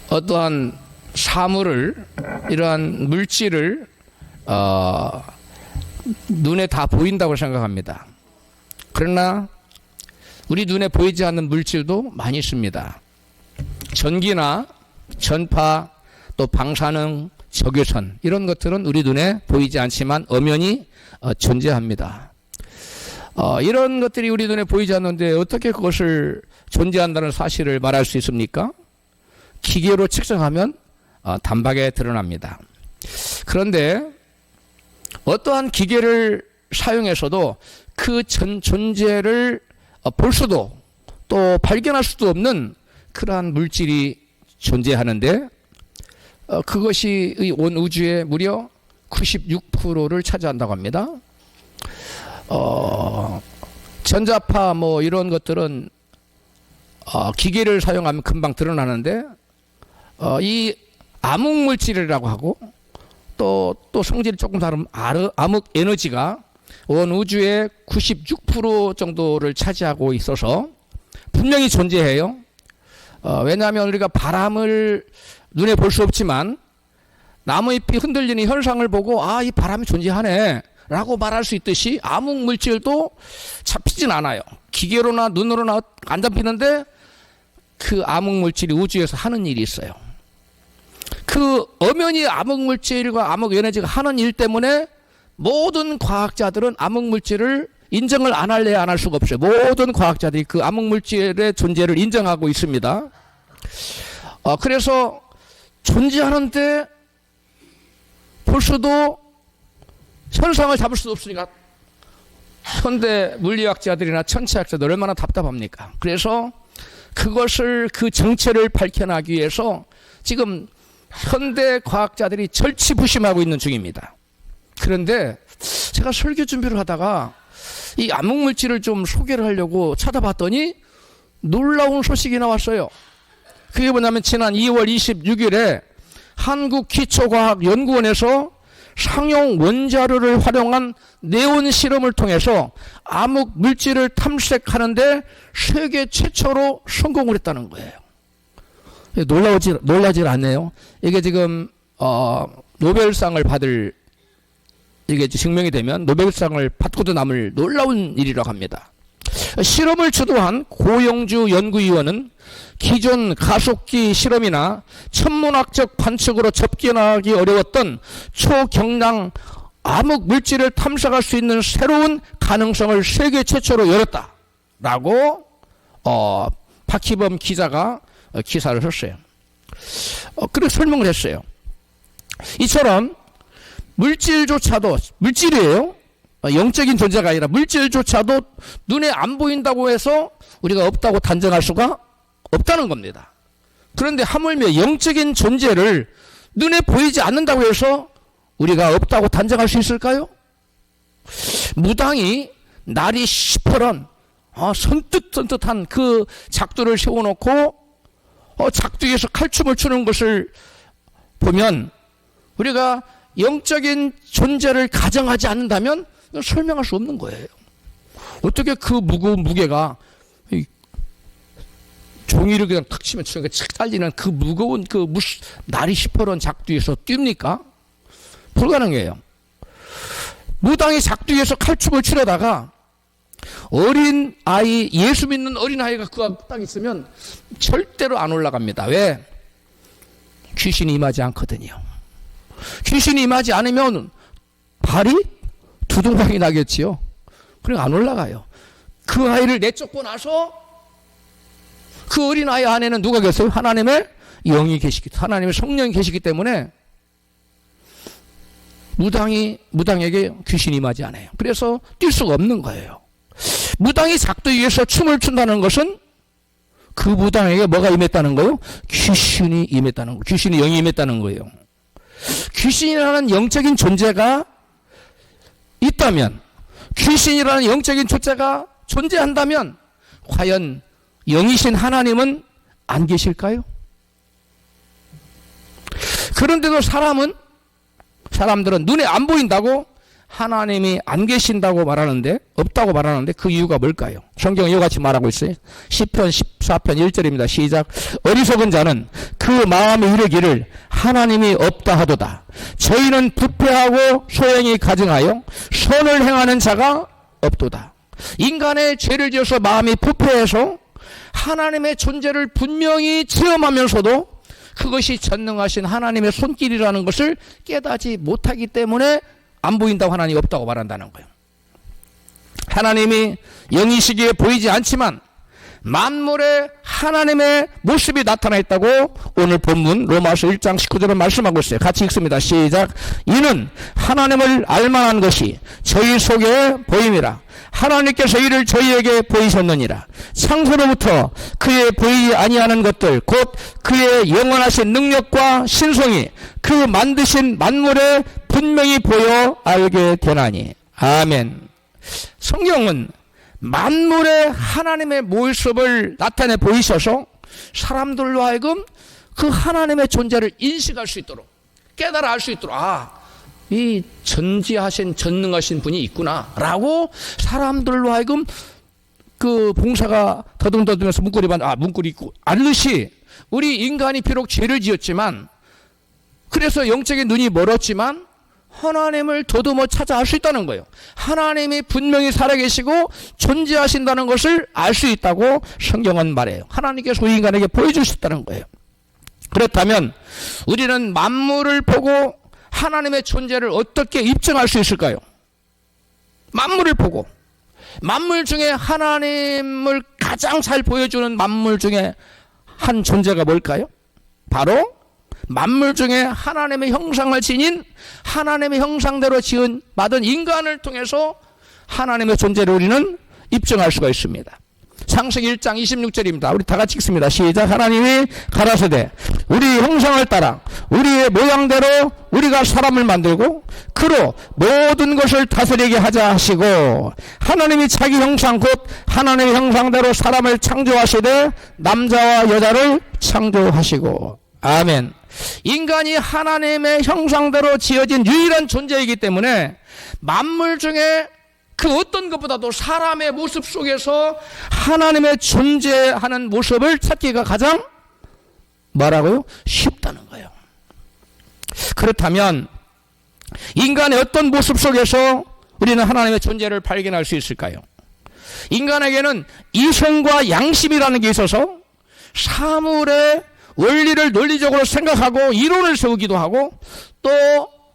어떠한 사물을, 이러한 물질을 눈에 다 보인다고 생각합니다. 그러나 우리 눈에 보이지 않는 물질도 많이 있습니다. 전기나 전파, 또 방사능, 적외선, 이런 것들은 우리 눈에 보이지 않지만 엄연히 존재합니다. 이런 것들이 우리 눈에 보이지 않는데 어떻게 그것을 존재한다는 사실을 말할 수 있습니까? 기계로 측정하면 단박에 드러납니다. 그런데 어떠한 기계를 사용해서도 그 존재를 볼 수도 또 발견할 수도 없는 그러한 물질이 존재하는데 그것이 온 우주의 무려 96%를 차지한다고 합니다. 전자파 뭐 이런 것들은 기계를 사용하면 금방 드러나는데 이 암흑물질이라고 하고 또 성질이 조금 다른 암흑 에너지가 온 우주의 96% 정도를 차지하고 있어서 분명히 존재해요. 왜냐하면 우리가 바람을 눈에 볼 수 없지만 나무잎이 흔들리는 현상을 보고 이 바람이 존재하네 라고 말할 수 있듯이 암흑물질도 잡히진 않아요. 기계로나 눈으로나 안 잡히는데 그 암흑물질이 우주에서 하는 일이 있어요. 그 엄연히 암흑물질과 암흑에너지가 하는 일 때문에 모든 과학자들은 암흑물질을 인정을 안 할래 안 할 수가 없어요. 모든 과학자들이 그 암흑물질의 존재를 인정하고 있습니다. 그래서 존재하는데 볼 수도 현상을 잡을 수도 없으니까 현대 물리학자들이나 천체학자들 얼마나 답답합니까? 그래서 그것을 그 정체를 밝혀내기 위해서 지금 현대 과학자들이 절치부심하고 있는 중입니다. 그런데 제가 설교 준비를 하다가 이 암흑물질을 좀 소개를 하려고 찾아봤더니 놀라운 소식이 나왔어요. 그게 뭐냐면 지난 2월 26일에 한국기초과학연구원에서 상용 원자료를 활용한 네온 실험을 통해서 암흑물질을 탐색하는데 세계 최초로 성공을 했다는 거예요. 놀라질 않네요. 이게 지금 노벨상을 받을, 이게 증명이 되면 노벨상을 받고도 남을 놀라운 일이라고 합니다. 실험을 주도한 고영주 연구위원은 기존 가속기 실험이나 천문학적 관측으로 접근하기 어려웠던 초경량 암흑 물질을 탐색할 수 있는 새로운 가능성을 세계 최초로 열었다라고 박희범 기자가 기사를 썼어요. 그렇게 설명을 했어요. 이처럼 물질조차도, 물질이에요. 영적인 존재가 아니라 물질조차도 눈에 안 보인다고 해서 우리가 없다고 단정할 수가 없다는 겁니다. 그런데 하물며 영적인 존재를 눈에 보이지 않는다고 해서 우리가 없다고 단정할 수 있을까요? 무당이 날이 시퍼런 선뜻선뜻한 그 작두를 세워놓고 작두에서 칼춤을 추는 것을 보면 우리가 영적인 존재를 가정하지 않는다면 설명할 수 없는 거예요. 어떻게 그 무거운 무게가 종이를 그냥 탁 치면 착 달리는 그 무거운 그 날이 시퍼런 작두에서 뜁니까? 불가능해요. 무당이 작두에서 칼춤을 추려다가 어린 아이, 예수 믿는 어린 아이가 그 앞에 딱 있으면 절대로 안 올라갑니다. 왜? 귀신이 임하지 않거든요. 귀신이 임하지 않으면 발이 두둥강이 나겠지요. 그러니까 안 올라가요. 그 아이를 내쫓고 나서 그 어린 아이 안에는 누가 계세요? 하나님의 영이 계시기, 하나님의 성령이 계시기 때문에 무당에게 귀신이 임하지 않아요. 그래서 뛸 수가 없는 거예요. 무당이 작두 위에서 춤을 춘다는 것은 그 무당에게 뭐가 임했다는 거예요? 귀신이 임했다는 거예요. 귀신의 영이 임했다는 거예요. 귀신이라는 영적인 존재가 있다면, 귀신이라는 영적인 존재가 존재한다면 과연 영이신 하나님은 안 계실까요? 그런데도 사람들은 눈에 안 보인다고 하나님이 안 계신다고 말하는데, 없다고 말하는데 그 이유가 뭘까요? 성경은 이와 같이 말하고 있어요. 시편 14편 1절입니다. 시작. 어리석은 자는 그 마음에 이르기를 하나님이 없다 하도다. 저희는 부패하고 소행이 가증하여 선을 행하는 자가 없도다. 인간의 죄를 지어서 마음이 부패해서 하나님의 존재를 분명히 체험하면서도 그것이 전능하신 하나님의 손길이라는 것을 깨닫지 못하기 때문에 안 보인다고 하나님이 없다고 말한다는 거예요. 하나님이 영이시기에 보이지 않지만 만물에 하나님의 모습이 나타나 있다고 오늘 본문 로마서 1장 19절은 말씀하고 있어요. 같이 읽습니다. 시작. 이는 하나님을 알만한 것이 저희 속에 보임이라. 하나님께서 이를 저희에게 보이셨느니라. 창세로부터 그의 보이지 아니하는 것들 곧 그의 영원하신 능력과 신성이 그 만드신 만물에 분명히 보여 알게 되나니. 아멘. 성경은 만물에 하나님의 모습을 나타내 보이셔서 사람들로 하여금 그 하나님의 존재를 인식할 수 있도록, 깨달아 알 수 있도록, 이 전지하신 전능하신 분이 있구나 라고 사람들로 하여금 그 봉사가 더듬더듬해서 문구리 있고 알듯이 우리 인간이 비록 죄를 지었지만, 그래서 영적인 눈이 멀었지만 하나님을 더듬어 찾아 알 수 있다는 거예요. 하나님이 분명히 살아계시고 존재하신다는 것을 알 수 있다고 성경은 말해요. 하나님께서 우리 인간에게 보여주셨다는 거예요. 그렇다면 우리는 만물을 보고 하나님의 존재를 어떻게 입증할 수 있을까요? 만물을 보고, 만물 중에 하나님을 가장 잘 보여주는 만물 중에 한 존재가 뭘까요? 바로 만물 중에 하나님의 형상을 지닌, 하나님의 형상대로 지은 받은 인간을 통해서 하나님의 존재를 우리는 입증할 수가 있습니다. 창세기 1장 26절입니다. 우리 다 같이 읽습니다. 시작. 하나님이 가라사대 우리 형상을 따라 우리의 모양대로 우리가 사람을 만들고 그로 모든 것을 다스리게 하자 하시고, 하나님이 자기 형상 곧 하나님의 형상대로 사람을 창조하시되 남자와 여자를 창조하시고. 아멘. 인간이 하나님의 형상대로 지어진 유일한 존재이기 때문에 만물 중에 그 어떤 것보다도 사람의 모습 속에서 하나님의 존재하는 모습을 찾기가 가장 뭐라고요? 쉽다는 거예요. 그렇다면 인간의 어떤 모습 속에서 우리는 하나님의 존재를 발견할 수 있을까요? 인간에게는 이성과 양심이라는 게 있어서 사물의 원리를 논리적으로 생각하고 이론을 세우기도 하고 또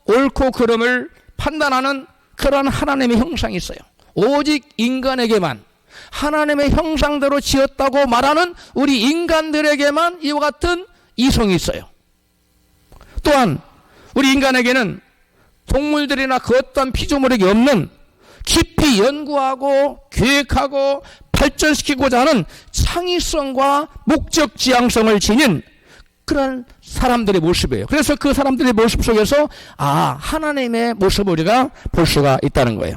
옳고 그름을 판단하는 그런 하나님의 형상이 있어요. 오직 인간에게만 하나님의 형상대로 지었다고 말하는 우리 인간들에게만 이와 같은 이성이 있어요. 또한 우리 인간에게는 동물들이나 그 어떤 피조물에게 없는 깊이 연구하고 계획하고 발전시키고자 하는 창의성과 목적 지향성을 지닌 그런 사람들의 모습이에요. 그래서 그 사람들의 모습 속에서 하나님의 모습을 우리가 볼 수가 있다는 거예요.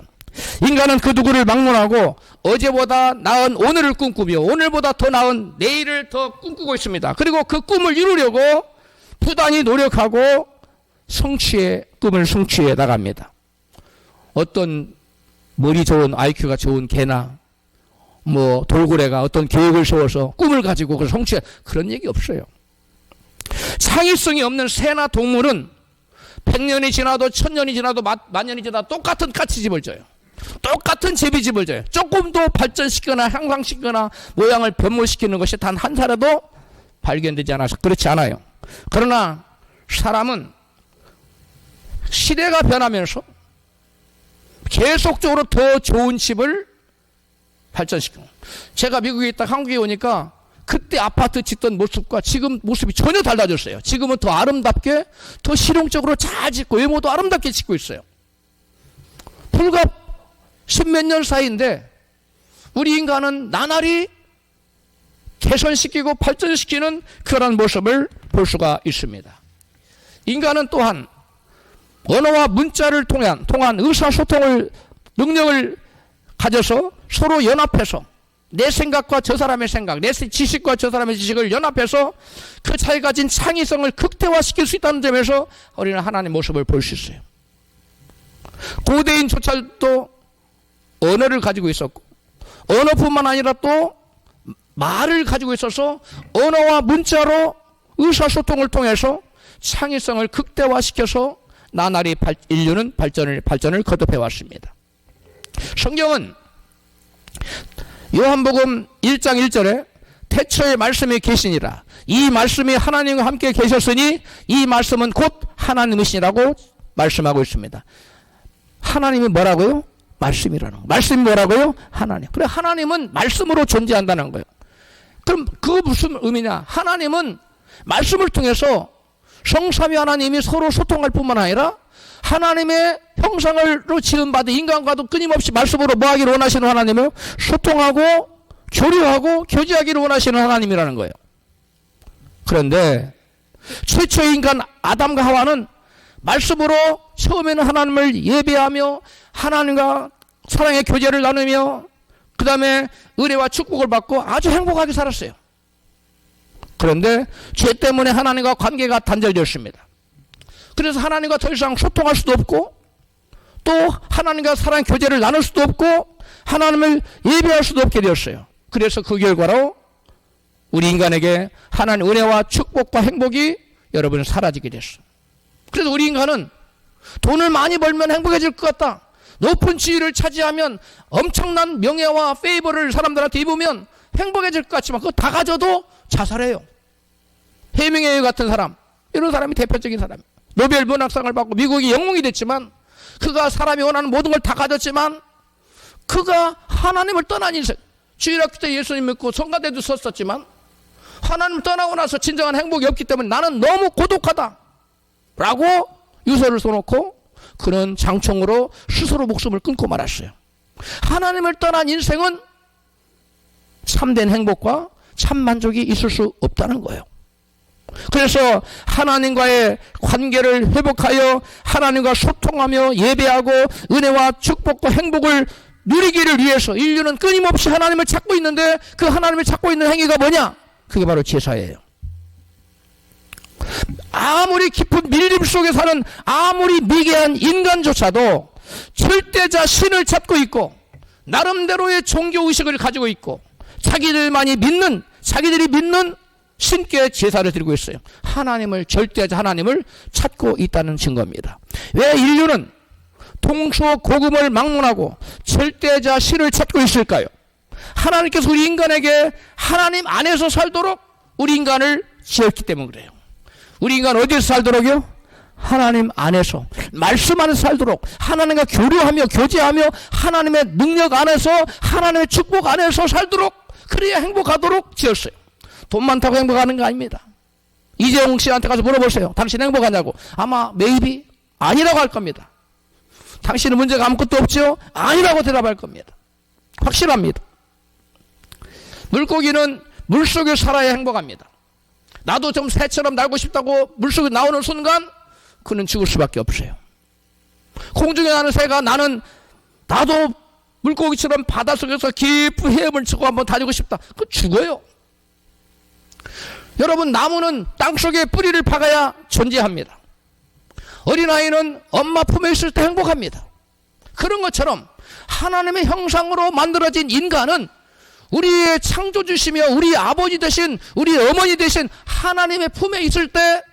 인간은 그 누구를 막론하고 어제보다 나은 오늘을 꿈꾸며 오늘보다 더 나은 내일을 더 꿈꾸고 있습니다. 그리고 그 꿈을 이루려고 부단히 노력하고 꿈을 성취해 나갑니다. 어떤 머리 좋은 IQ가 좋은 개나 돌고래가 어떤 계획을 세워서 꿈을 가지고 그걸 성취해, 그런 얘기 없어요. 창의성이 없는 새나 동물은 100년이 지나도 1000년이 지나도 만년이 지나도 똑같은 까치집을 져요. 똑같은 제비집을 져요. 조금 더 발전시키거나 향상시키거나 모양을 변모시키는 것이 단 한 차례도 발견되지 않아서 그렇지 않아요. 그러나 사람은 시대가 변하면서 계속적으로 더 좋은 집을 발전시키고, 제가 미국에 있다 한국에 오니까 그때 아파트 짓던 모습과 지금 모습이 전혀 달라졌어요. 지금은 더 아름답게, 더 실용적으로 잘 짓고 외모도 아름답게 짓고 있어요. 불과 10몇 년 사이인데 우리 인간은 나날이 개선시키고 발전시키는 그런 모습을 볼 수가 있습니다. 인간은 또한 언어와 문자를 통한 의사소통을 능력을 가져서 서로 연합해서 내 생각과 저 사람의 생각, 내 지식과 저 사람의 지식을 연합해서 그 자기가 가진 창의성을 극대화시킬 수 있다는 점에서 우리는 하나님의 모습을 볼 수 있어요. 고대인조차도 언어를 가지고 있었고, 언어뿐만 아니라 또 말을 가지고 있어서 언어와 문자로 의사소통을 통해서 창의성을 극대화시켜서 나날이 인류는 발전을 거듭해 왔습니다. 성경은 요한복음 1장 1절에 태초에 말씀이 계시니라. 이 말씀이 하나님과 함께 계셨으니 이 말씀은 곧 하나님이시라고 말씀하고 있습니다. 하나님이 뭐라고요? 말씀이라는 거. 말씀이 뭐라고요? 하나님. 그래, 하나님은 말씀으로 존재한다는 거예요. 그럼 그거 무슨 의미냐? 하나님은 말씀을 통해서 성삼위 하나님이 서로 소통할 뿐만 아니라 하나님의 형상으로 지음받은 인간과도 끊임없이 말씀으로 뭐 하기를 원하시는 하나님이요? 소통하고 교류하고 교제하기를 원하시는 하나님이라는 거예요. 그런데 최초의 인간 아담과 하와는 말씀으로 처음에는 하나님을 예배하며 하나님과 사랑의 교제를 나누며 그 다음에 은혜와 축복을 받고 아주 행복하게 살았어요. 그런데 죄 때문에 하나님과 관계가 단절되었습니다. 그래서 하나님과 더 이상 소통할 수도 없고 또 하나님과 사랑의 교제를 나눌 수도 없고 하나님을 예배할 수도 없게 되었어요. 그래서 그 결과로 우리 인간에게 하나님 은혜와 축복과 행복이 여러분 사라지게 됐어요. 그래서 우리 인간은 돈을 많이 벌면 행복해질 것 같다. 높은 지위를 차지하면 엄청난 명예와 페이버를 사람들한테 입으면 행복해질 것 같지만 그거 다 가져도 자살해요. 해밍웨이 같은 사람, 이런 사람이 대표적인 사람이에요. 노벨 문학상을 받고 미국이 영웅이 됐지만 그가 사람이 원하는 모든 걸 다 가졌지만 그가 하나님을 떠난 인생, 주일학교 때 예수님 믿고 성가대도 썼었지만 하나님 떠나고 나서 진정한 행복이 없기 때문에 나는 너무 고독하다 라고 유서를 써놓고 그는 장총으로 스스로 목숨을 끊고 말았어요. 하나님을 떠난 인생은 참된 행복과 참 만족이 있을 수 없다는 거예요. 그래서 하나님과의 관계를 회복하여 하나님과 소통하며 예배하고 은혜와 축복과 행복을 누리기를 위해서 인류는 끊임없이 하나님을 찾고 있는데 그 하나님을 찾고 있는 행위가 뭐냐? 그게 바로 제사예요. 아무리 깊은 밀림 속에 사는 아무리 미개한 인간조차도 절대자 신을 찾고 있고 나름대로의 종교의식을 가지고 있고 자기들이 믿는 신께 제사를 드리고 있어요. 하나님을, 절대자 하나님을 찾고 있다는 증거입니다. 왜 인류는 동서고금을 막론하고 절대자 신을 찾고 있을까요? 하나님께서 우리 인간에게 하나님 안에서 살도록 우리 인간을 지었기 때문에 그래요. 우리 인간 어디서 살도록요? 하나님 안에서, 말씀 안에서 살도록, 하나님과 교류하며 교제하며 하나님의 능력 안에서, 하나님의 축복 안에서 살도록, 그래야 행복하도록 지었어요. 돈 많다고 행복하는 거 아닙니다. 이재용 씨한테 가서 물어보세요. 당신 행복하냐고. 아마 maybe 아니라고 할 겁니다. 당신은 문제가 아무것도 없죠? 아니라고 대답할 겁니다. 확실합니다. 물고기는 물속에 살아야 행복합니다. 나도 좀 새처럼 날고 싶다고 물속에 나오는 순간 그는 죽을 수밖에 없어요. 공중에 나는 새가 나도 물고기처럼 바닷속에서 깊은 헤엄을 치고 한번 다니고 싶다. 그거 죽어요. 여러분, 나무는 땅속에 뿌리를 박아야 존재합니다. 어린아이는 엄마 품에 있을 때 행복합니다. 그런 것처럼 하나님의 형상으로 만들어진 인간은 우리의 창조주시며 우리 아버지 되신 우리 어머니 되신 하나님의 품에 있을 때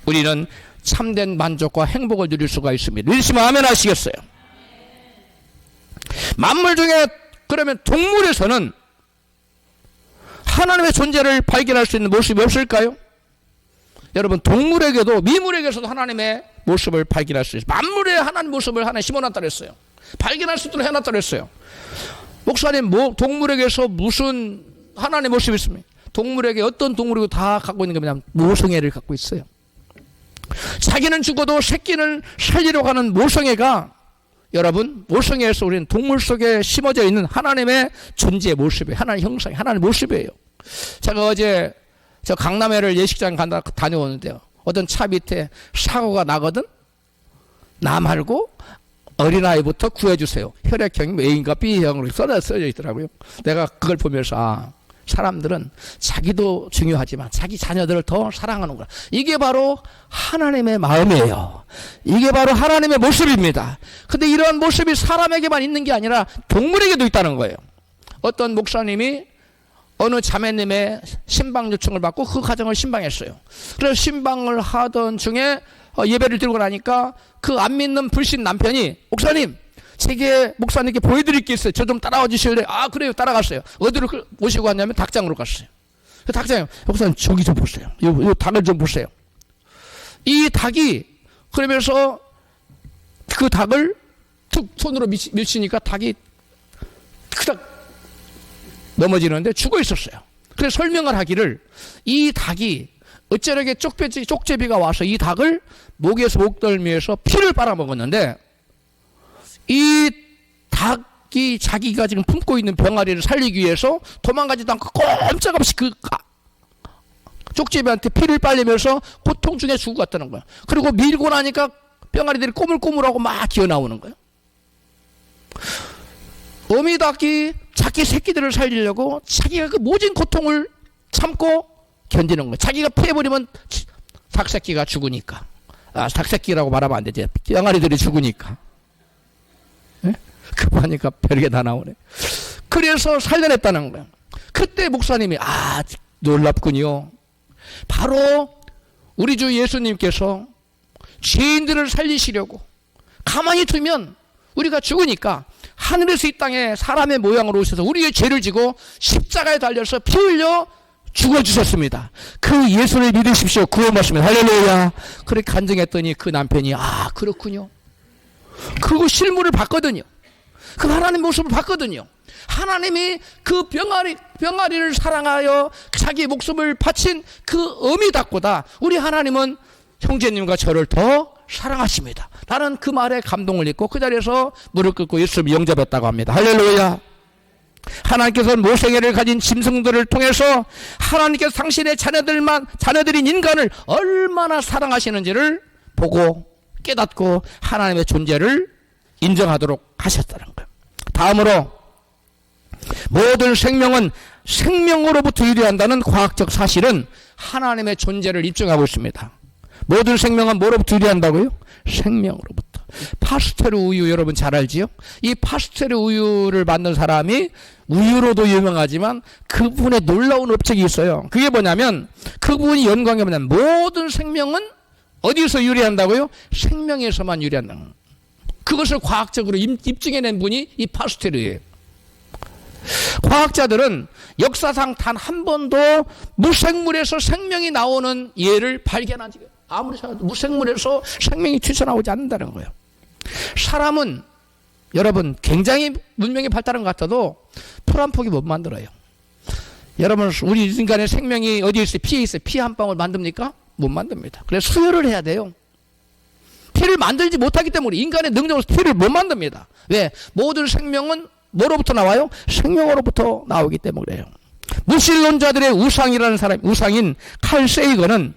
우리는 참된 만족과 행복을 누릴 수가 있습니다. 믿으시면 아멘 하시겠어요? 만물 중에 그러면 동물에서는 하나님의 존재를 발견할 수 있는 모습이 없을까요? 여러분, 동물에게도 미물에게서도 하나님의 모습을 발견할 수 있어요. 만물에 하나님 모습을 하나 심어놨다 그랬어요. 발견할 수 있도록 해놨다 그랬어요. 목사님, 동물에게서 무슨 하나님의 모습이 있습니까? 동물에게 어떤 동물이고 다 갖고 있는 게 뭐냐면 모성애를 갖고 있어요. 자기는 죽어도 새끼는 살리려고 하는 모성애가, 여러분, 모성애에서 우리는 동물 속에 심어져 있는 하나님의 존재의 모습이에요. 하나님의 형상이 하나님의 모습이에요. 제가 어제 저 강남에를 예식장 다녀오는데요. 어떤 차 밑에 사고가 나거든? 나 말고 어린아이부터 구해주세요. 혈액형이 A인가 B형으로 써져 있더라고요. 내가 그걸 보면서 사람들은 자기도 중요하지만 자기 자녀들을 더 사랑하는구나. 이게 바로 하나님의 마음이에요. 이게 바로 하나님의 모습입니다. 근데 이러한 모습이 사람에게만 있는 게 아니라 동물에게도 있다는 거예요. 어떤 목사님이 어느 자매님의 신방 요청을 받고 그 가정을 신방했어요. 그래서 신방을 하던 중에 예배를 드리고 나니까 그 안 믿는 불신 남편이 목사님 제게 목사님께 보여드릴 게 있어요. 저 좀 따라와 주실래요? 아 그래요. 따라갔어요. 어디로 모시고 왔냐면 닭장으로 갔어요. 그 닭장에 목사님 저기 좀 보세요. 요 닭을 좀 보세요. 이 닭이 그러면서 그 닭을 툭 손으로 밀치니까 닭이 크닥 넘어지는데 죽어 있었어요. 그래서 설명을 하기를 이 닭이 어쩌려게 쪽제비가 와서 이 닭을 목에서 목덜미에서 피를 빨아먹었는데 이 닭이 자기가 지금 품고 있는 병아리를 살리기 위해서 도망가지도 않고 꼼짝없이 그 쪽제비한테 피를 빨리면서 고통 중에 죽어갔다는 거야. 그리고 밀고 나니까 병아리들이 꼬물꼬물하고 막 기어나오는 거야. 어미닭이 자기 새끼들을 살리려고 자기가 그 모진 고통을 참고 견디는 거야. 자기가 피해버리면 닭새끼가 죽으니까. 닭새끼라고 말하면 안 되지. 병아리들이 죽으니까. 네? 그거 하니까 별게 다 나오네. 그래서 살려냈다는 거야. 그때 목사님이 놀랍군요. 바로 우리 주 예수님께서 죄인들을 살리시려고 가만히 두면 우리가 죽으니까 하늘에서 이 땅에 사람의 모양으로 오셔서 우리의 죄를 지고 십자가에 달려서 피 흘려 죽어주셨습니다. 그 예수를 믿으십시오. 구원받습니다. 할렐루야. 그렇게 간증했더니 그 남편이 그렇군요. 그리고 실물을 봤거든요. 그 하나님 모습을 봤거든요. 하나님이 그 병아리를 사랑하여 자기 목숨을 바친 그 어미닭보다 우리 하나님은 형제님과 저를 더 사랑하십니다. 나는 그 말에 감동을 입고 그 자리에서 무릎 꿇고 예수를 영접했다고 합니다. 할렐루야. 하나님께서는 모세계를 가진 짐승들을 통해서 하나님께서 당신의 자녀들인 인간을 얼마나 사랑하시는지를 보고 깨닫고 하나님의 존재를 인정하도록 하셨다는 거예요. 다음으로 모든 생명은 생명으로부터 유래한다는 과학적 사실은 하나님의 존재를 입증하고 있습니다. 모든 생명은 뭐로부터 유래한다고요? 생명으로부터. 파스테르 우유 여러분 잘 알지요? 이 파스테르 우유를 만든 사람이 우유로도 유명하지만 그분의 놀라운 업적이 있어요. 그게 뭐냐면 그분이 연구한 게 뭐냐면 모든 생명은 어디서 유래한다고요? 생명에서만 유래한다. 그것을 과학적으로 입증해낸 분이 이 파스테르예요. 과학자들은 역사상 단 한 번도 무생물에서 생명이 나오는 예를 발견하지 아무리 생각해도 무생물에서 생명이 튀어나오지 않는다는 거예요. 사람은 여러분 굉장히 문명이 발달한 것 같아도 풀 한 폭이 못 만들어요. 여러분 우리 인간의 생명이 어디에 있어요? 피에 있어요. 피 한 방울 만듭니까? 못 만듭니다. 그래서 수혈을 해야 돼요. 피를 만들지 못하기 때문에 인간의 능력으로 피를 못 만듭니다. 왜? 모든 생명은 뭐로부터 나와요? 생명으로부터 나오기 때문에요. 무신론자들의 우상이라는 사람, 우상인 칼 세이건은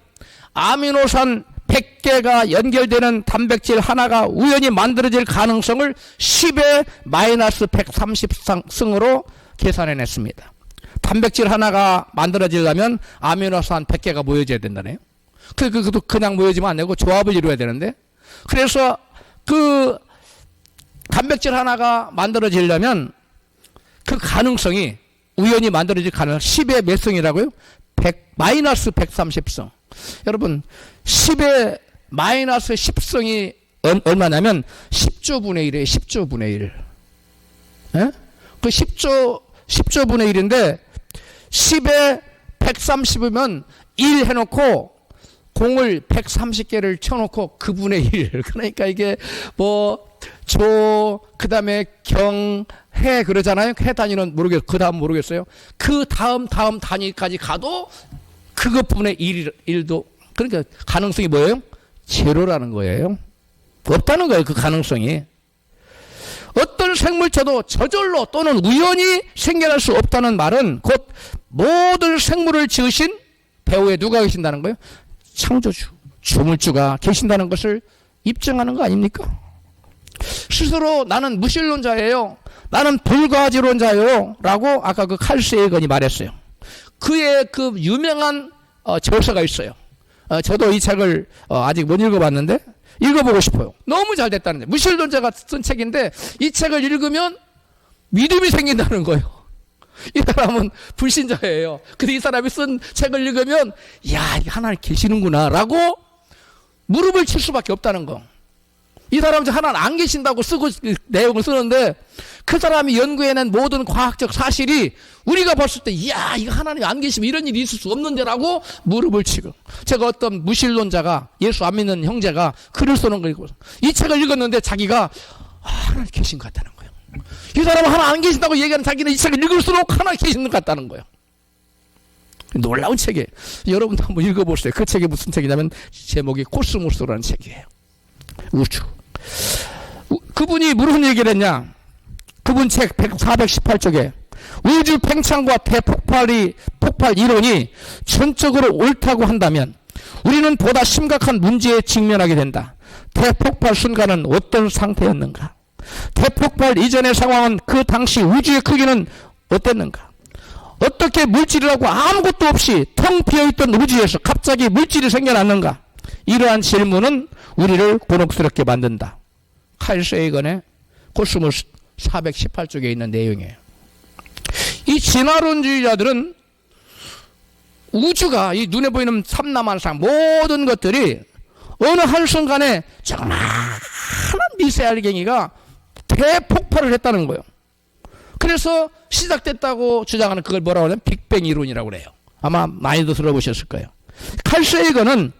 아미노산 100개가 연결되는 단백질 하나가 우연히 만들어질 가능성을 10의 마이너스 130승으로 계산해냈습니다. 단백질 하나가 만들어지려면 아미노산 100개가 모여져야 된다네요. 그것도 그냥 모여지면 안 되고 조합을 이루어야 되는데, 그래서 그 단백질 하나가 만들어지려면 그 가능성이 우연히 만들어질 가능성 10의 몇 승이라고요? 마이너스 130승. 여러분 10의 마이너스 10승이 얼마냐면 10조 분의 1이에요. 10조 분의 1. 예? 그 10조 분의 1인데 10에 130이면 1 해놓고 공을 130개를 쳐놓고 그분의 1. 그러니까 이게 그 다음에 해 그러잖아요. 해 단위는 모르겠어요. 그 다음 모르겠어요. 그 다음 단위까지 가도 그것분의 1도, 그러니까 가능성이 뭐예요? 제로라는 거예요. 없다는 거예요. 그 가능성이. 어떤 생물체도 저절로 또는 우연히 생겨날 수 없다는 말은 곧 모든 생물을 지으신 배후에 누가 계신다는 거예요? 창조주, 주물주가 계신다는 것을 입증하는 거 아닙니까? 스스로 나는 무신론자예요, 나는 불가지론자예요 라고 아까 그 칼 세이건이 말했어요. 그의 그 유명한 저서가 있어요. 저도 이 책을 아직 못 읽어봤는데 읽어보고 싶어요. 너무 잘 됐다는데. 무신론자가 쓴 책인데 이 책을 읽으면 믿음이 생긴다는 거예요. 이 사람은 불신자예요. 근데 이 사람이 쓴 책을 읽으면 야, 하나님 계시는구나 라고 무릎을 칠 수밖에 없다는 거. 이 사람은 하나님 안 계신다고 쓰고 내용을 쓰는데 그 사람이 연구해낸 모든 과학적 사실이 우리가 봤을 때 이야, 이거 하나님 안 계시면 이런 일이 있을 수 없는데라고 무릎을 치고. 제가 어떤 무신론자가, 예수 안 믿는 형제가 글을 쓰는 거 읽고 이 책을 읽었는데 자기가 하나님 계신 것 같다는 거예요. 이 사람은 하나 안 계신다고 얘기하는 자기는 이 책을 읽을수록 하나 계시는 것 같다는 거예요. 놀라운 책이에요. 여러분도 한번 읽어보세요. 그 책이 무슨 책이냐면 제목이 코스모스라는 책이에요. 우주. 그분이 무슨 얘기를 했냐? 그분 책 418쪽에 우주 팽창과 폭발 이론이 전적으로 옳다고 한다면 우리는 보다 심각한 문제에 직면하게 된다. 대폭발 순간은 어떤 상태였는가? 대폭발 이전의 상황은 그 당시 우주의 크기는 어땠는가? 어떻게 물질이라고 아무것도 없이 텅 비어있던 우주에서 갑자기 물질이 생겨났는가? 이러한 질문은 우리를 곤혹스럽게 만든다. 칼 세이건의 코스모스 418쪽에 있는 내용이에요. 이 진화론주의자들은 우주가 이 눈에 보이는 삼라만상 모든 것들이 어느 한순간에 조그마한 미세알갱이가 대폭발을 했다는 거예요. 그래서 시작됐다고 주장하는 그걸 뭐라고 하냐면 빅뱅 이론이라고 그래요. 아마 많이도 들어보셨을 거예요. 칼 세이건은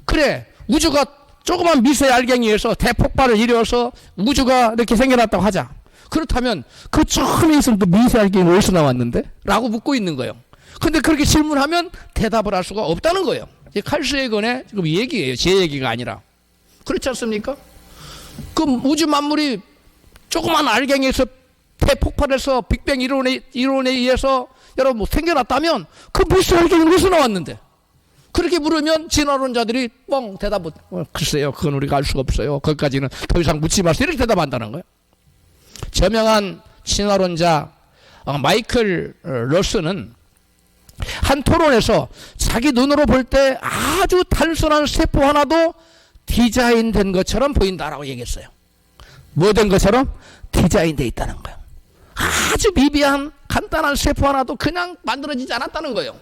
그래, 우주가 조그만 미세알갱이에서 대폭발을 일으켜서 우주가 이렇게 생겨났다고 하자. 그렇다면 그 처음에 있었던 그 미세알갱이는 어디서 나왔는데? 라고 묻고 있는 거예요. 근데 그렇게 질문하면 대답을 할 수가 없다는 거예요. 칼 세이건의 지금 얘기예요. 제 얘기가 아니라. 그렇지 않습니까? 그 우주 만물이 조그만 알갱이에서 대폭발해서 빅뱅 이론에 의해서 여러분 뭐 생겨났다면 그 미세알갱이는 어디서 나왔는데? 그렇게 물으면 진화론자들이 뻥 대답을 글쎄요, 그건 우리가 알 수가 없어요. 거기까지는 더 이상 묻지 마세요. 이렇게 대답한다는 거예요. 저명한 진화론자 마이클 러스는 한 토론에서 자기 눈으로 볼 때 아주 단순한 세포 하나도 디자인된 것처럼 보인다라고 얘기했어요. 뭐 된 것처럼? 디자인되어 있다는 거예요. 아주 미비한 간단한 세포 하나도 그냥 만들어지지 않았다는 거예요.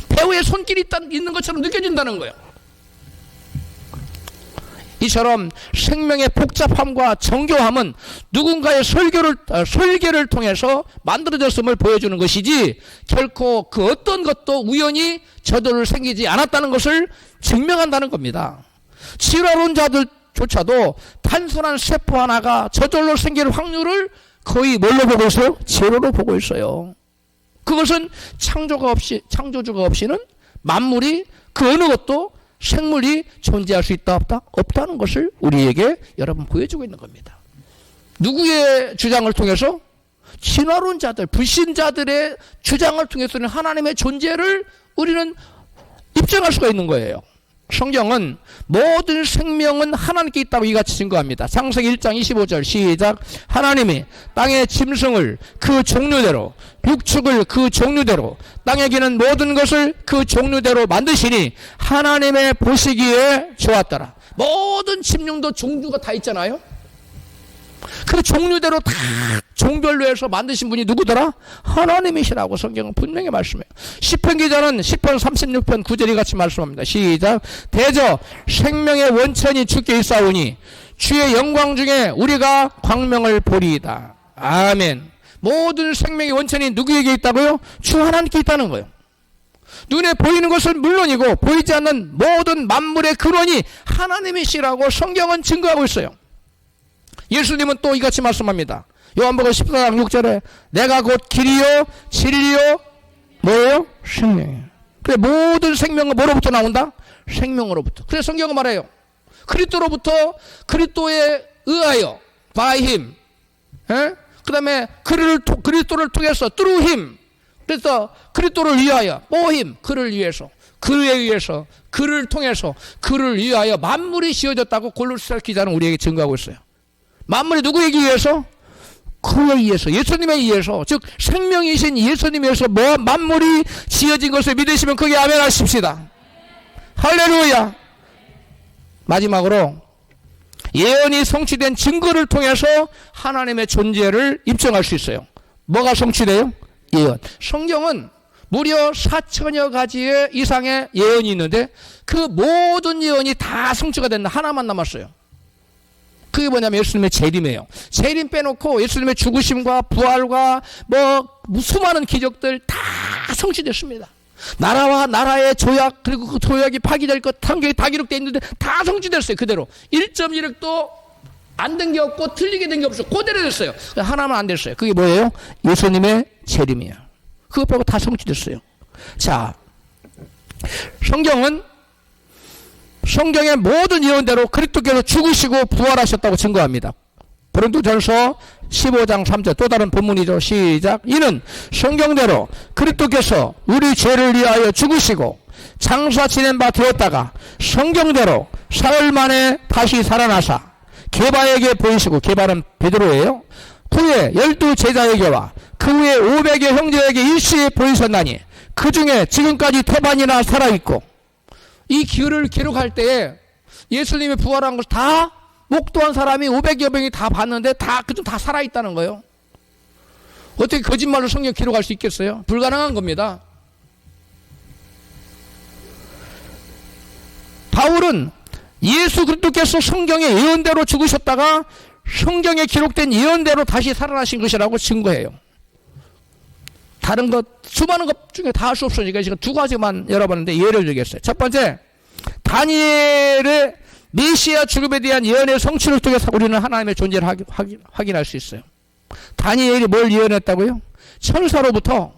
배우의 손길이 있는 것처럼 느껴진다는 거예요. 이처럼 생명의 복잡함과 정교함은 누군가의 설계를 통해서 만들어졌음을 보여주는 것이지 결코 그 어떤 것도 우연히 저절로 생기지 않았다는 것을 증명한다는 겁니다. 진화론자들조차도 단순한 세포 하나가 저절로 생길 확률을 거의 뭘로 보고 있어요? 제로로 보고 있어요. 그것은 창조주가 없이는 만물이 그 어느 것도 생물이 존재할 수 있다 없다? 없다는 것을 우리에게 여러분 보여주고 있는 겁니다. 누구의 주장을 통해서? 진화론자들, 불신자들의 주장을 통해서는 하나님의 존재를 우리는 입증할 수가 있는 거예요. 성경은 모든 생명은 하나님께 있다고 이같이 증거합니다. 창세기 1장 25절 시작. 하나님이 땅의 짐승을 그 종류대로 육축을 그 종류대로 땅에 기는 모든 것을 그 종류대로 만드시니 하나님의 보시기에 좋았더라. 모든 짐승도 종류가 다 있잖아요. 그 종류대로 다 종별로 해서 만드신 분이 누구더라? 하나님이시라고 성경은 분명히 말씀해요. 시편 기자는 시편 36편 9절이 같이 말씀합니다. 시작. 대저 생명의 원천이 주께 있사오니 주의 영광 중에 우리가 광명을 보리이다. 아멘. 모든 생명의 원천이 누구에게 있다고요? 주 하나님께 있다는 거예요. 눈에 보이는 것은 물론이고 보이지 않는 모든 만물의 근원이 하나님이시라고 성경은 증거하고 있어요. 예수님은 또 이같이 말씀합니다. 요한복음 14장 6절에 내가 곧 길이요 진리요 뭐예요? 생명이에요. 그래, 모든 생명은 뭐로부터 나온다? 생명으로부터. 그래서 성경은 말해요. 그리스도로부터 그리스도에 의하여 by him, 그 다음에 그리스도를 통해서 through him, 그래서 그리스도를 위하여 for him, 그를 위해서, 그에 의해서, 그를 통해서, 그를 위하여 만물이 지어졌다고 골로새 기자는 우리에게 증거하고 있어요. 만물이 누구에게 의해서? 그에 의해서, 예수님에 의해서, 즉 생명이신 예수님에 의해서 뭐 만물이 지어진 것을 믿으시면 그게 아멘 하십시다. 할렐루야. 마지막으로 예언이 성취된 증거를 통해서 하나님의 존재를 입증할 수 있어요. 뭐가 성취돼요? 예언. 성경은 무려 4천여 가지의 이상의 예언이 있는데 그 모든 예언이 다 성취가 된다. 하나만 남았어요. 그게 뭐냐면 예수님의 재림이에요. 재림 빼놓고 예수님의 죽으심과 부활과 뭐 수많은 기적들 다 성취됐습니다. 나라와 나라의 조약, 그리고 그 조약이 파기될 것, 성경에 다 기록되어 있는데 다 성취됐어요. 그대로 1.1획도 안 된 게 없고 틀리게 된 게 없어요. 그대로 됐어요. 하나만 안 됐어요. 그게 뭐예요? 예수님의 재림이에요. 그것 빼고 다 성취됐어요. 자, 성경은 성경의 모든 예언대로 그리스도께서 죽으시고 부활하셨다고 증거합니다. 고린도전서 15장 3절 또 다른 본문이죠. 시작. 이는 성경대로 그리스도께서 우리 죄를 위하여 죽으시고 장사 지낸 바 되었다가 성경대로 사흘 만에 다시 살아나사 게바에게 보이시고, 게바는 베드로예요. 후에 12 제자에게와 그 후에 500의 형제에게 일시에 보이셨나니 그 중에 지금까지 태반이나 살아있고. 이 기회를 기록할 때에 예수님이 부활한 것을 다 목도한 사람이 500여 명이 다 봤는데 그중 다 살아있다는 거예요. 어떻게 거짓말로 성경 기록할 수 있겠어요? 불가능한 겁니다. 바울은 예수 그리스도께서 성경의 예언대로 죽으셨다가 성경에 기록된 예언대로 다시 살아나신 것이라고 증거해요. 다른 것 수많은 것 중에 다 할 수 없으니까 지금 두 가지만 열어봤는데 예를 들겠어요. 첫 번째, 다니엘의 메시아 죽음에 대한 예언의 성취를 통해서 우리는 하나님의 존재를 확인할 수 있어요. 다니엘이 뭘 예언했다고요? 천사로부터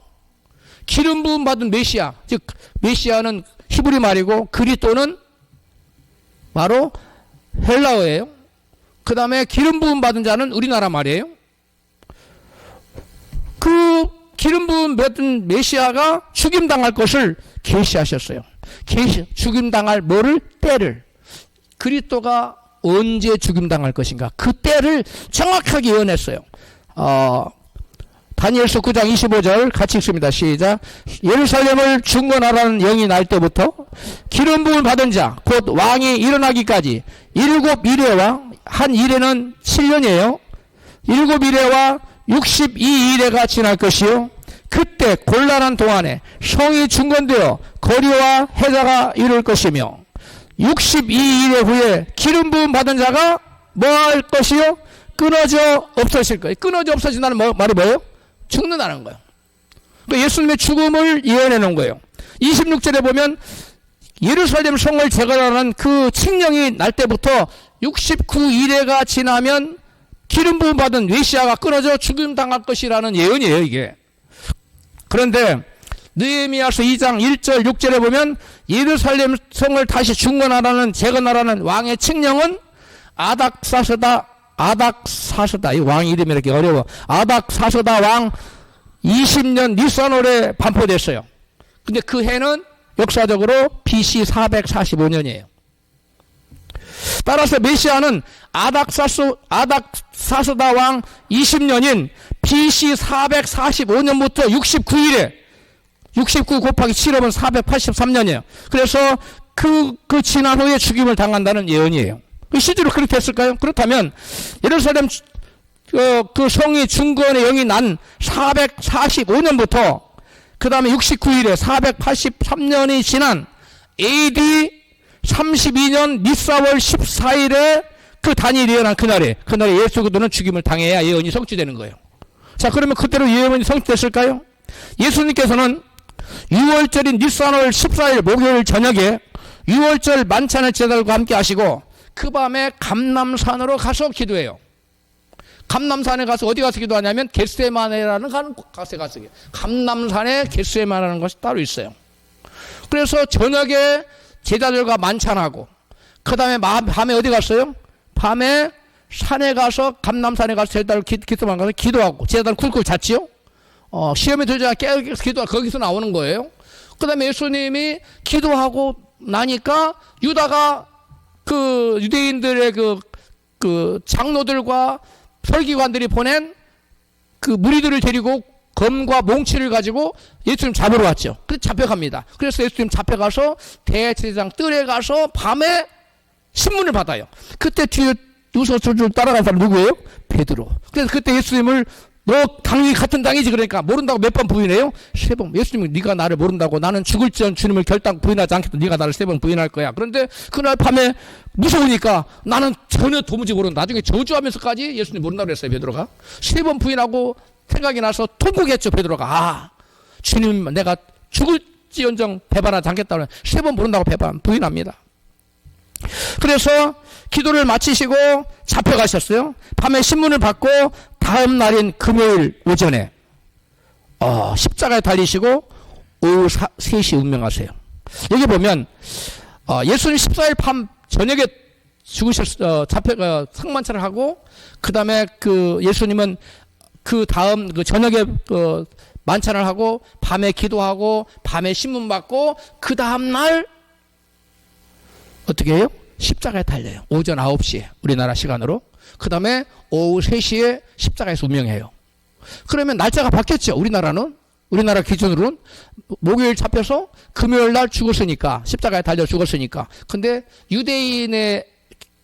기름 부음 받은 메시아, 즉 메시아는 히브리 말이고 그리스도는 바로 헬라어예요. 그 다음에 기름 부음 받은 자는 우리나라 말이에요. 그 기름 부음 받은 메시아가 죽임당할 것을 계시하셨어요. 죽임당할 뭐를? 때를. 그리스도가 언제 죽임당할 것인가? 그 때를 정확하게 예언했어요. 다니엘서 9장 25절 같이 읽습니다. 시작. 예루살렘을 중건하라는 영이 날 때부터 기름 부음을 받은 자 곧 왕이 일어나기까지 7일에와 한 일에는 7년이에요. 7일에와 62일에가 지날 것이요. 그때 곤란한 동안에 성이 중건되어 거리와 해자가 이룰 것이며 62일 후에 기름 부음 받은 자가 뭐 할 것이요? 끊어져 없어질 거예요. 끊어져 없어진다는 말이 뭐예요? 죽는다는 거예요. 또 예수님의 죽음을 예언해 놓은 거예요. 26절에 보면 예루살렘 성을 재건하는 그 칙령이 날 때부터 69일에가 지나면 기름 부음 받은 메시아가 끊어져 죽임당할 것이라는 예언이에요, 이게. 그런데 느헤미야서 2장 1절 6절에 보면 예루살렘 성을 다시 중건하라는 재건하라는 왕의 칙령은 아닥사스다, 이 왕 이름이 이렇게 어려워. 아닥사스다 왕 20년 니산월에 반포됐어요. 근데 그 해는 역사적으로 BC 445년이에요. 따라서 메시아는 아닥사스다 왕 20년인 BC 445년부터 69일에 69 곱하기 7하면 483년이에요. 그래서 그 지난 후에 죽임을 당한다는 예언이에요. 실제로 그렇게 했을까요? 그렇다면 예루살렘 그 성이 중건의 영이 난 445년부터 그 다음에 69일에 483년이 지난 AD 32년 니사월 14일에 그 다니엘이 예언한 그날에 예수 그리스도는 죽임을 당해야 예언이 성취되는 거예요. 자, 그러면 그때로 예언이 성취됐을까요? 예수님께서는 6월절인 니산월 14일 목요일 저녁에 6월절 만찬의 제자들과 함께 하시고 그 밤에 감람산으로 가서 기도해요. 감람산에 가서 어디 가서 기도하냐면 겟세마네라는 곳에 가서 감람산에 겟세마네라는 것이 따로 있어요. 그래서 저녁에 제자들과 만찬하고 그 다음에 밤에 어디 갔어요? 밤에 산에 가서 감람산에 가서 제자들 기도만 가서 기도하고 제자들은 쿨쿨 잤지요. 시험에 들자 깨어서 기도하고 거기서 나오는 거예요. 그 다음에 예수님이 기도하고 나니까 유다가 그 유대인들의 그 장로들과 설기관들이 보낸 그 무리들을 데리고 검과 몽치를 가지고 예수님 잡으러 왔죠. 그래서 잡혀갑니다. 그래서 예수님 잡혀가서 대제사장 뜰에 가서 밤에 신문을 받아요. 그때 뒤에 누워서 따라간 사람 누구예요? 베드로. 그래서 그때 예수님을 너 당연히 같은 당이지 그러니까 모른다고 몇 번 부인해요? 3번. 예수님은 네가 나를 모른다고 나는 죽을지언 주님을 결단 부인하지 않겠다. 네가 나를 3번 부인할 거야. 그런데 그날 밤에 무서우니까 나는 전혀 도무지 모른다. 나중에 저주하면서까지 예수님 모른다고 그랬어요. 베드로가. 3번 부인하고 생각이 나서 통곡했죠. 베드로가. 아 주님 내가 죽을지언정 배반하지 않겠다고 3번 모른다고 부인합니다. 그래서 기도를 마치시고 잡혀가셨어요. 밤에 신문을 받고 다음 날인 금요일 오전에 십자가에 달리시고 오후 3시 운명하세요. 여기 보면 예수님 14일 밤 저녁에 잡혀가 상만차를 하고 그 다음에 그 예수님은 그 다음 그 저녁에 만찬을 하고 밤에 기도하고 밤에 신문 받고 그 다음 날 어떻게 해요? 십자가에 달려요. 오전 9시에 우리나라 시간으로. 그 다음에 오후 3시에 십자가에서 운명해요. 그러면 날짜가 바뀌었죠. 우리나라 기준으로는 목요일 잡혀서 금요일 날 죽었으니까 십자가에 달려 죽었으니까. 근데 유대인의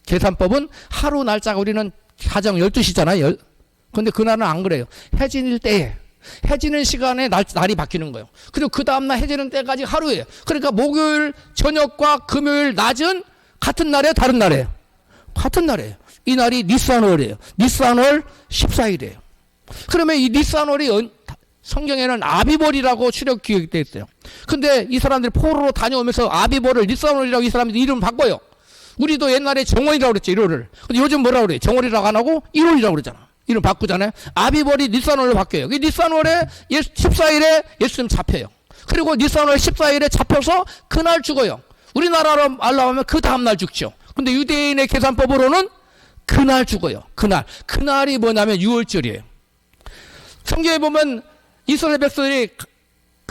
계산법은 하루 날짜가 우리는 사정 12시잖아요. 근데 그날은 안 그래요. 해질 때에 해지는 시간에 날이 바뀌는 거예요. 그리고 그 다음날 해지는 때까지 하루예요. 그러니까 목요일 저녁과 금요일 낮은 같은 날이에요? 다른 날이에요? 같은 날이에요. 이 날이 니산월이에요. 니산월 14일이에요. 그러면 이 니산월이 성경에는 아비벌이라고 출력 기록되어 있어요. 근데 이 사람들이 포로로 다녀오면서 아비벌을 니산월이라고 이 사람들이 이름 바꿔요. 우리도 옛날에 정월이라고 그랬죠. 1월을. 근데 요즘 뭐라고 그래요? 정월이라고 안 하고 1월이라고 그러잖아. 이름 바꾸잖아요. 아비벌이 니산월로 바뀌어요. 이 니산월에 14일에 예수님 잡혀요. 그리고 니산월 14일에 잡혀서 그날 죽어요. 우리나라로 말로 하면 그 다음날 죽죠. 근데 유대인의 계산법으로는 그날 죽어요. 그날이 뭐냐면 6월절이에요. 성경에 보면 이스라엘 백성들이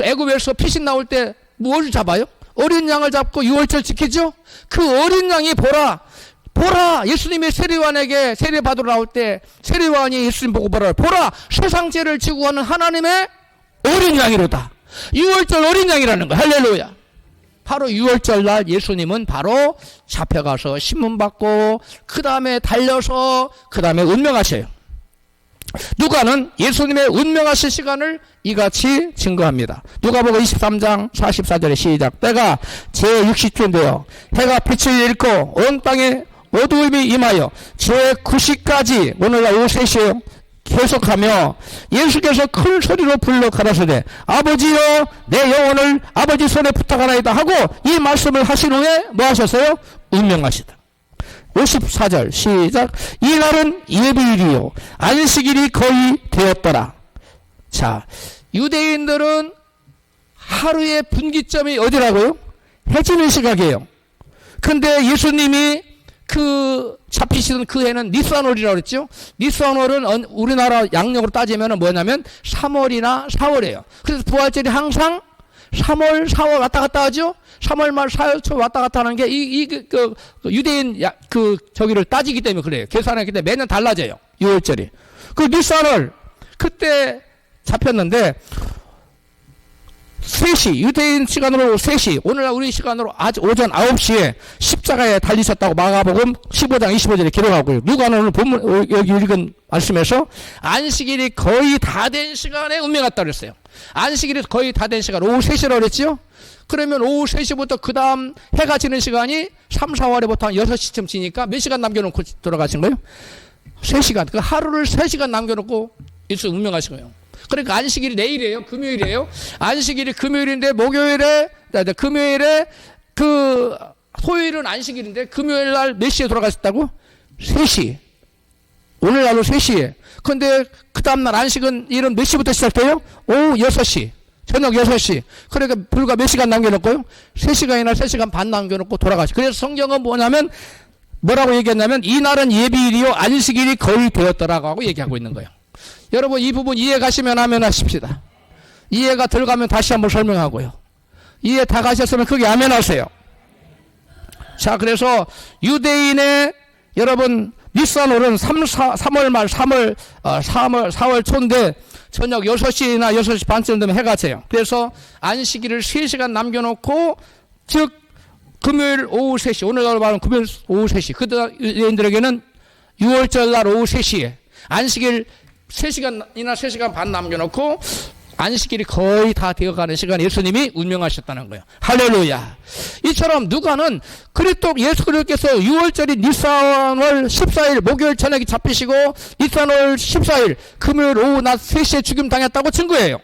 애굽에서 피신 나올 때 뭘 잡아요? 어린 양을 잡고 6월절 지키죠? 그 어린 양이 보라 예수님이 세례요한에게 세례 받으러 나올 때 세례요한이 예수님 보고 보라 세상 죄를 지고 가는 하나님의 어린 양이로다. 6월절 어린 양이라는 거야. 할렐루야. 바로 6월절 날 예수님은 바로 잡혀가서 신문 받고 그 다음에 달려서 그 다음에 운명하셔요. 누가는 예수님의 운명하실 시간을 이같이 증거합니다. 누가복음 23장 44절에 시작. 때가 제60주인데요. 해가 빛을 잃고 온 땅에 어두움이 임하여 제9시까지 오늘날 오후 3시에요. 계속하며 예수께서 큰 소리로 불러 가라사대 아버지여 내 영혼을 아버지 손에 부탁하나이다 하고 이 말씀을 하신 후에 뭐 하셨어요? 운명하시다. 54절 시작. 이날은 예비일이요 안식일이 거의 되었더라. 자, 유대인들은 하루의 분기점이 어디라고요? 해지는 시각이에요. 근데 예수님이 잡히시던 그 해는 니산월이라고 그랬죠. 니산월은 우리나라 양력으로 따지면 뭐냐면 3월이나 4월이에요. 그래서 부활절이 항상 3월, 4월 왔다 갔다 하죠. 3월 말 4월 초 왔다 갔다 하는 게 유대인 저기를 따지기 때문에 그래요. 계산하기 때문에 매년 달라져요. 6월절이. 그 니산월 그때 잡혔는데 3시 유대인 시간으로 3시 오늘날 우리 시간으로 아주 오전 9시에 십자가에 달리셨다고 마가복음 15장 25절에 기록하고요. 누가는 오늘 본문 여기 읽은 말씀에서 안식일이 거의 다 된 시간에 운명했다고 그랬어요. 안식일이 거의 다 된 시간 오후 3시라고 그랬죠. 그러면 오후 3시부터 그 다음 해가 지는 시간이 3, 4월에부터 한 6시쯤 지니까 몇 시간 남겨놓고 돌아가신 거예요? 3시간. 그 하루를 3시간 남겨놓고 예수 운명하신 거예요. 그러니까 안식일이 내일이에요. 금요일이에요. 안식일이 금요일인데 금요일에 토요일은 안식일인데 금요일 날 몇 시에 돌아가셨다고? 3시. 오늘날로 3시에. 근데 그 다음날 안식은 일은 몇 시부터 시작돼요? 오후 6시. 저녁 6시. 그러니까 불과 몇 시간 남겨놓고요? 3시간이나 3시간 반 남겨놓고 돌아가시. 그래서 성경은 뭐냐면 뭐라고 얘기했냐면 이날은 예비일이요 안식일이 거의 되었더라고 하고 얘기하고 있는 거예요. 여러분 이 부분 이해 가시면 아멘 하십시다. 이해가 덜 가면 다시 한번 설명하고요. 이해 다 가셨으면 크게 아멘 하세요. 자, 그래서 유대인의 여러분 니산월은 3월 말 4월 초인데 저녁 6시나 6시 반쯤 되면 해가 져요. 그래서 안식일을 3시간 남겨놓고, 즉 금요일 오후 3시, 오늘날 말하면 금요일 오후 3시, 그들에게는 6월절 날 오후 3시에 안식일 3시간이나 3시간 반 남겨놓고 안식일이 거의 다 되어가는 시간에 예수님이 운명하셨다는 거예요. 할렐루야. 이처럼 누가는 예수 그리스도께서 6월절인 니산월 14일 목요일 저녁에 잡히시고 니산월 14일 금요일 오후 낮 3시에 죽임당했다고 증거해요.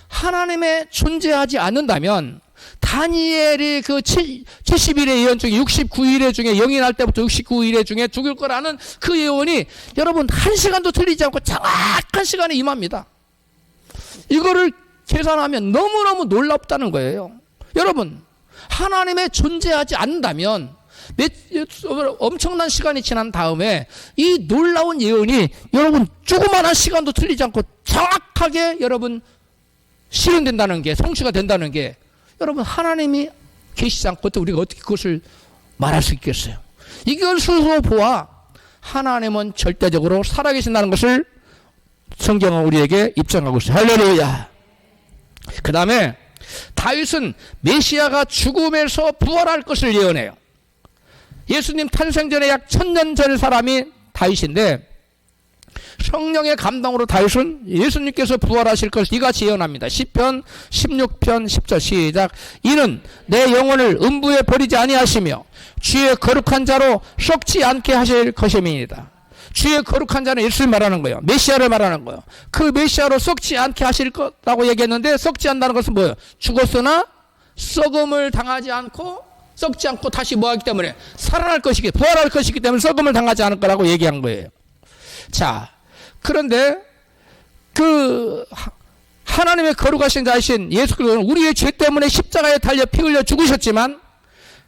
하나님의 존재하지 않는다면 다니엘이 그 70일의 예언 중에 69일의 중에 영이 날 때부터 69일의 중에 죽을 거라는 그 예언이 여러분 1시간도 틀리지 않고 정확한 시간에 임합니다. 이거를 계산하면 너무너무 놀랍다는 거예요. 여러분, 하나님의 존재하지 않는다면 엄청난 시간이 지난 다음에 이 놀라운 예언이 여러분 조그마한 시간도 틀리지 않고 정확하게 여러분 실현된다는 게, 성취가 된다는 게, 여러분 하나님이 계시지 않고 또 우리가 어떻게 그것을 말할 수 있겠어요? 이것으로 보아 하나님은 절대적으로 살아계신다는 것을 성경은 우리에게 입증하고 있어요. 할렐루야. 그 다음에 다윗은 메시아가 죽음에서 부활할 것을 예언해요. 예수님 탄생 전에 약 1000년 전 사람이 다윗인데, 성령의 감동으로 다윗은 예수님께서 부활하실 것을 이같이 예언합니다. 시편 16편 10절 시작. 이는 내 영혼을 음부에 버리지 아니하시며 주의 거룩한 자로 썩지 않게 하실 것임이니이다. 주의 거룩한 자는 예수를 말하는 거예요. 메시아를 말하는 거예요. 그 메시아로 썩지 않게 하실 거라고 얘기했는데, 썩지 않는다는 것은 뭐예요? 죽었으나 썩음을 당하지 않고, 썩지 않고 다시 뭐하기 때문에 살아날 것이기, 부활할 것이기 때문에 썩음을 당하지 않을 거라고 얘기한 거예요. 자, 그런데 그 하나님의 거룩하신 자이신 예수 그리스도는 우리의 죄 때문에 십자가에 달려 피 흘려 죽으셨지만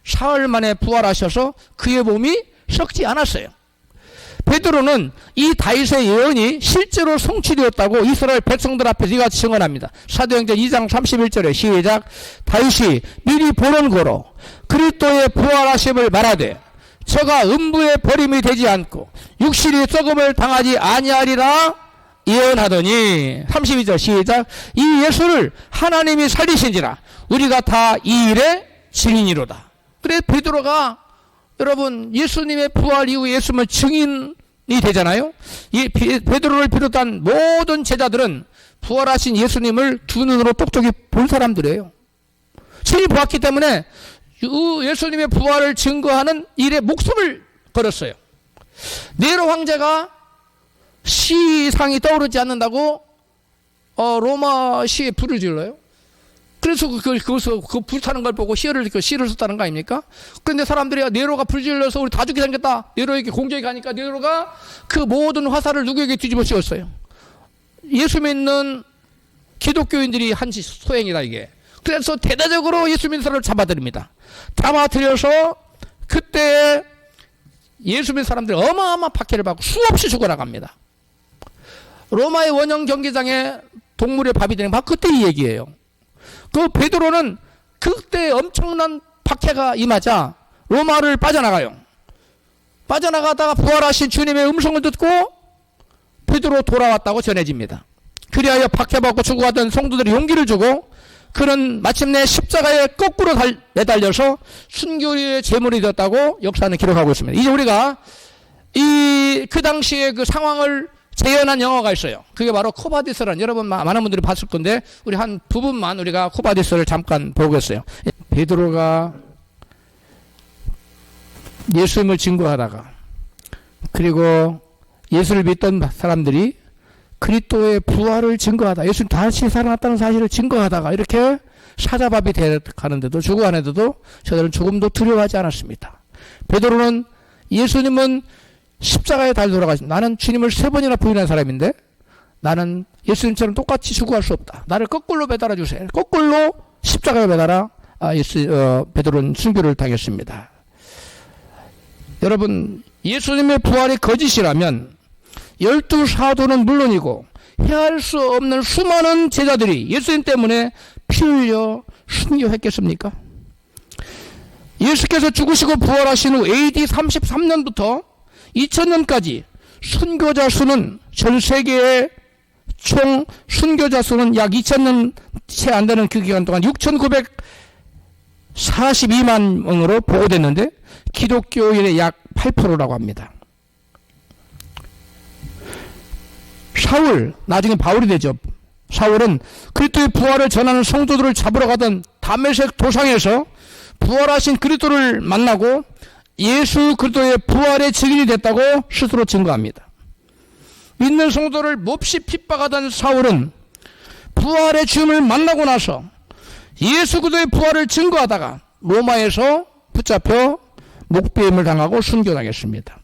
사흘 만에 부활하셔서 그의 몸이 썩지 않았어요. 베드로는 이 다윗의 예언이 실제로 성취되었다고 이스라엘 백성들 앞에서 이같이 증언합니다. 사도행전 2장 31절에 시작. 다윗이 미리 보는 거로 그리스도의 부활하심을 말하되 저가 음부에 버림이 되지 않고 육신이 썩음을 당하지 아니하리라 예언하더니 32절 시작. 이 예수를 하나님이 살리신지라 우리가 다 이 일의 증인이로다. 그래 베드로가 여러분 예수님의 부활 이후 예수님은 증인이 되잖아요. 이 베드로를 비롯한 모든 제자들은 부활하신 예수님을 두 눈으로 똑똑히 본 사람들이에요. 친히 보았기 때문에 예수님의 부활을 증거하는 일에 목숨을 걸었어요. 네로 황제가 시상이 떠오르지 않는다고 로마 시에 불을 질러요. 그래서 그 불타는 걸 보고 시를 썼다는 거 아닙니까? 그런데 사람들이 네로가 불 질러서 우리 다 죽게 생겼다. 네로에게 공격이 가니까 네로가 그 모든 화살을 누구에게 뒤집어 씌웠어요? 예수 믿는 기독교인들이 한 소행이다 이게. 그래서 대대적으로 예수 믿는 사람을 잡아들입니다. 잡아들여서 그때 예수 믿는 사람들이 어마어마한 박해를 받고 수없이 죽어나갑니다. 로마의 원형 경기장에 동물의 밥이 되는 바로 그때 이 얘기예요. 그 베드로는 그때 엄청난 박해가 임하자 로마를 빠져나가요. 빠져나가다가 부활하신 주님의 음성을 듣고 베드로 돌아왔다고 전해집니다. 그리하여 박해받고 죽어가던 성도들이 용기를 주고 그는 마침내 십자가에 거꾸로 매달려서 순교의 제물이 되었다고 역사는 기록하고 있습니다. 이제 우리가 그 당시에 그 상황을 재현한 영화가 있어요. 그게 바로 코바디스라는, 여러분 많은 분들이 봤을 건데 우리 한 부분만 우리가 코바디스를 잠깐 보겠어요. 베드로가 예수님을 증거하다가 그리고 예수를 믿던 사람들이 그리스도의 부활을 증거하다, 예수님 다시 살아났다는 사실을 증거하다가 이렇게 사자밥이 되가는데도 죽어가는데도 저들은 조금도 두려워하지 않았습니다. 베드로는 예수님은 십자가에 달려 돌아가신, 나는 주님을 3번이나 부인한 사람인데 나는 예수님처럼 똑같이 죽어갈 수 없다. 나를 거꾸로 매달아 주세요. 거꾸로 십자가에 매달아 베드로는 순교를 당했습니다. 여러분, 예수님의 부활이 거짓이라면 12사도는 물론이고 헤아릴 수 없는 수많은 제자들이 예수님 때문에 피 흘려 순교했겠습니까? 예수께서 죽으시고 부활하신 후 AD 33년부터 2000년까지 순교자 수는 전 세계의 총 순교자 수는 약 2000년 채 안 되는 그 기간 동안 6,942만 명으로 보고됐는데 기독교인의 약 8%라고 합니다. 사울, 나중에 바울이 되죠. 사울은 그리스도의 부활을 전하는 성도들을 잡으러 가던 다메섹 도상에서 부활하신 그리스도를 만나고 예수 그리스도의 부활의 증인이 됐다고 스스로 증거합니다. 믿는 성도를 몹시 핍박하던 사울은 부활의 주님을 만나고 나서 예수 그리스도의 부활을 증거하다가 로마에서 붙잡혀 목배임을 당하고 순교당했습니다.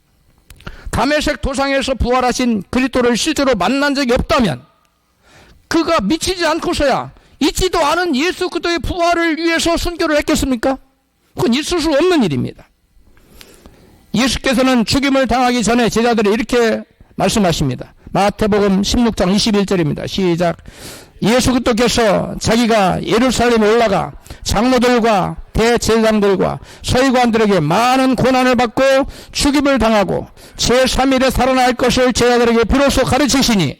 다메섹 도상에서 부활하신 그리스도를 실제로 만난 적이 없다면 그가 미치지 않고서야 있지도 않은 예수 그리스도의 부활을 위해서 순교를 했겠습니까? 그건 있을 수 없는 일입니다. 예수께서는 죽임을 당하기 전에 제자들이 이렇게 말씀하십니다. 마태복음 16장 21절입니다. 시작. 예수 그리스도께서 자기가 예루살렘에 올라가 장로들과 대제사장들과 서기관들에게 많은 고난을 받고 죽임을 당하고 제3일에 살아날 것을 제자들에게 비로소 가르치시니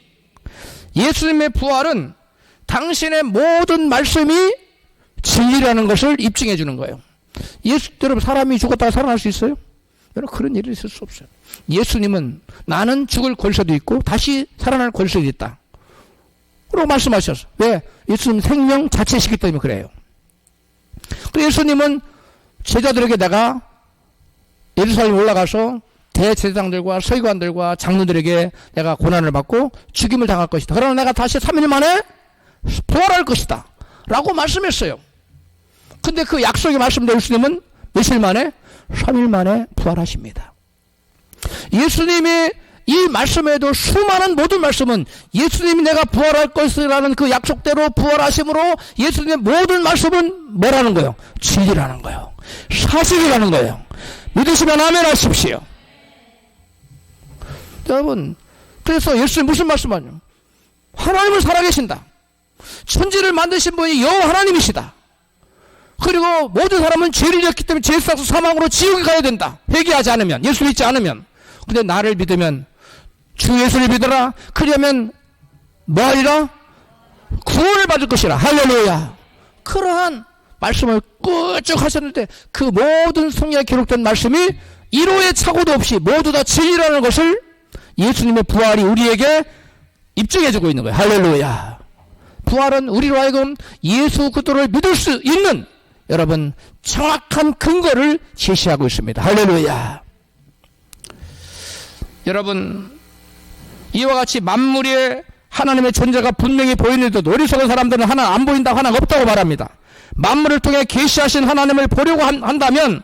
예수님의 부활은 당신의 모든 말씀이 진리라는 것을 입증해 주는 거예요. 여러분 사람이 죽었다가 살아날 수 있어요? 여러분 그런 일이 있을 수 없어요. 예수님은 나는 죽을 권세도 있고 다시 살아날 권세도 있다 라고 말씀하셨어요. 왜? 예수님 생명 자체시기 때문에 그래요. 그 예수님은 제자들에게 내가 예루살렘 올라가서 대제사장들과 서기관들과 장로들에게 내가 고난을 받고 죽임을 당할 것이다. 그러나 내가 다시 3일 만에 부활할 것이다 라고 말씀했어요. 근데 그 약속의 말씀대로 예수님은 며칠 만에? 3일 만에 부활하십니다. 예수님이 이 말씀에도 수많은 모든 말씀은 예수님이 내가 부활할 것이라는 그 약속대로 부활하심으로 예수님의 모든 말씀은 뭐라는 거예요? 진리라는 거예요. 사실이라는 거예요. 믿으시면 아멘 하십시오. 여러분, 그래서 예수님 무슨 말씀하냐? 하나님은 살아계신다. 천지를 만드신 분이 여호와 하나님이시다. 그리고 모든 사람은 죄를 지었기 때문에 죄 싹서 사망으로 지옥에 가야 된다. 회개하지 않으면, 예수 믿지 않으면. 근데 나를 믿으면 주 예수를 믿어라. 그러면 뭐하리라? 구원을 받을 것이라. 할렐루야. 그러한 말씀을 꾸쭉 하셨는데 그 모든 성경에 기록된 말씀이 1호의 착오도 없이 모두 다 진리라는 것을 예수님의 부활이 우리에게 입증해주고 있는 거예요. 할렐루야. 부활은 우리로 하여금 예수 그리스도를 믿을 수 있는 여러분 정확한 근거를 제시하고 있습니다. 할렐루야. 여러분 이와 같이 만물에 하나님의 존재가 분명히 보이는데도 어리석은 사람들은 하나 안 보인다, 하나 없다고 말합니다. 만물을 통해 계시하신 하나님을 보려고 한다면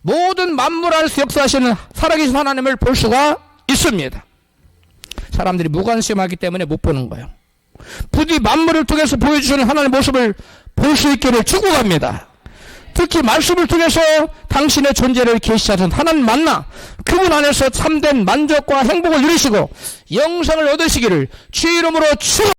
모든 만물 안에서 역사하시는 살아계신 하나님을 볼 수가 있습니다. 사람들이 무관심하기 때문에 못 보는 거예요. 부디 만물을 통해서 보여주시는 하나님의 모습을 볼 수 있기를 축복합니다. 특히 말씀을 통해서 당신의 존재를 계시하신 하나님 만나 그분 안에서 참된 만족과 행복을 누리시고 영생을 얻으시기를 주의 이름으로 축복합니다.